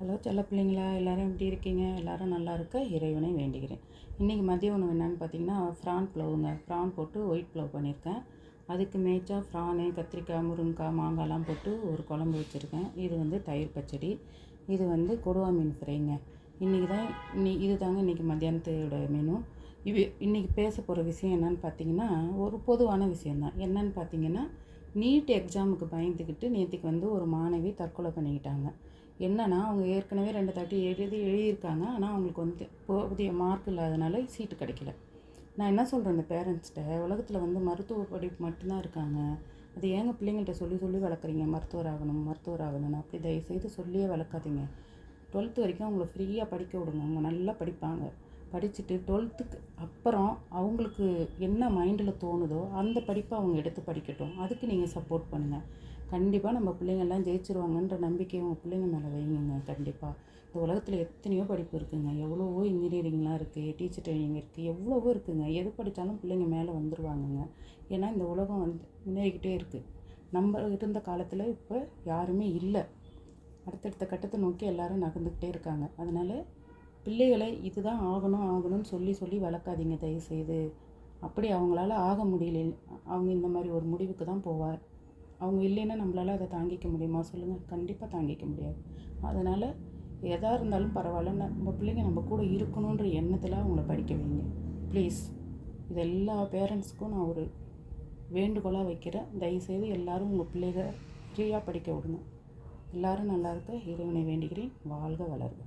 Hello செல்ல பிள்ளைங்களா, எல்லோரும் எப்படி இருக்கீங்க? எல்லோரும் நல்லா இருக்க இறைவனை வேண்டுகிறேன். இன்றைக்கி மதிய உணவு என்னென்னு பார்த்தீங்கன்னா, ப்ரான் ப்ளவுங்க. ப்ரான் போட்டு ஒயிட் ப்ளவ் பண்ணியிருக்கேன். அதுக்கு மேய்ச்சா ப்ரானு, கத்திரிக்காய், முருங்கைக்காய், மாங்காய்லாம் போட்டு ஒரு குழம்பு வச்சுருக்கேன். இது தயிர் பச்சடி. இது கொடுவா மீன் ஃப்ரைங்க. இது தாங்க இன்றைக்கி மத்தியானத்தோட மெனு. இன்றைக்கி பேச போகிற விஷயம் என்னென்னு பார்த்தீங்கன்னா, ஒரு பொதுவான விஷயந்தான். என்னென்னு பார்த்தீங்கன்னா, நீட் எக்ஸாமுக்கு பயந்துக்கிட்டு நேற்றுக்கு ஒரு மாணவி தற்கொலை பண்ணிக்கிட்டாங்க. என்னன்னா, அவங்க ஏற்கனவே 2 தாட்டி எழுதியிருக்காங்க. ஆனால் அவங்களுக்கு போதிய மார்க் இல்லாதனால சீட்டு கிடைக்கல. நான் என்ன சொல்கிறேன் இந்த பேரண்ட்ஸ்கிட்ட, உலகத்தில் மருத்துவ படிப்பு மட்டும்தான் இருக்காங்க. அது ஏங்க பிள்ளைங்கள்ட்ட சொல்லி சொல்லி வளர்க்குறீங்க, மருத்துவர் ஆகணும் மருத்துவர் ஆகணும்னு. அப்படி தயவுசெய்து சொல்லியே வளர்க்காதீங்க. 12th வரைக்கும் அவங்கள ஃப்ரீயாக படிக்க விடுங்க. அவங்க நல்லா படிப்பாங்க. படிச்சுட்டு 12த்துக்கு அப்புறம் அவங்களுக்கு என்ன மைண்டில் தோணுதோ அந்த படிப்பை அவங்க எடுத்து படிக்கட்டும். அதுக்கு நீங்கள் சப்போர்ட் பண்ணுங்கள். கண்டிப்பாக நம்ம பிள்ளைங்கள்லாம் ஜெயிச்சிருவாங்கன்ற நம்பிக்கையை உங்கள் பிள்ளைங்க மேலே வைங்க. கண்டிப்பாக இந்த உலகத்தில் எத்தனையோ படிப்பு இருக்குதுங்க. எவ்வளவோ இன்ஜினியரிங்லாம் இருக்குது, டீச்சர் ட்ரைனிங் இருக்குது, எவ்வளவோ இருக்குதுங்க. எது படித்தாலும் பிள்ளைங்க மேலே வந்துடுவாங்கங்க. ஏன்னா இந்த உலகம் முன்னேறிக்கிட்டே இருக்குது. நம்ம இருந்த காலத்தில் இப்போ யாருமே இல்லை. அடுத்தடுத்த கட்டத்தை நோக்கி எல்லோரும் நகர்ந்துக்கிட்டே இருக்காங்க. அதனால் பிள்ளைகளை இதுதான் ஆகணும்னு சொல்லி சொல்லி வளர்க்காதீங்க தயவுசெய்து. அப்படி அவங்களால ஆக முடியல, அவங்க இந்த மாதிரி ஒரு முடிவுக்கு தான் போவார். அவங்க இல்லைன்னா நம்மளால் அதை தாங்கிக்க முடியுமா சொல்லுங்கள்? கண்டிப்பாக தாங்கிக்க முடியாது. அதனால் எதாக இருந்தாலும் பரவாயில்ல, நம்ம பிள்ளைங்க நம்ம கூட இருக்கணுன்ற எண்ணத்தில் அவங்கள படிக்க வைங்க ப்ளீஸ். இது எல்லா பேரண்ட்ஸ்க்கும் நான் ஒரு வேண்டுகோளாக வைக்கிறேன். தயவுசெய்து எல்லோரும் உங்கள் பிள்ளைகளை ஃப்ரீயாக படிக்க விடுங்க. எல்லோரும் நல்லா இருக்க இறைவனை வேண்டுகிறேன். வாழ்க வளர்க.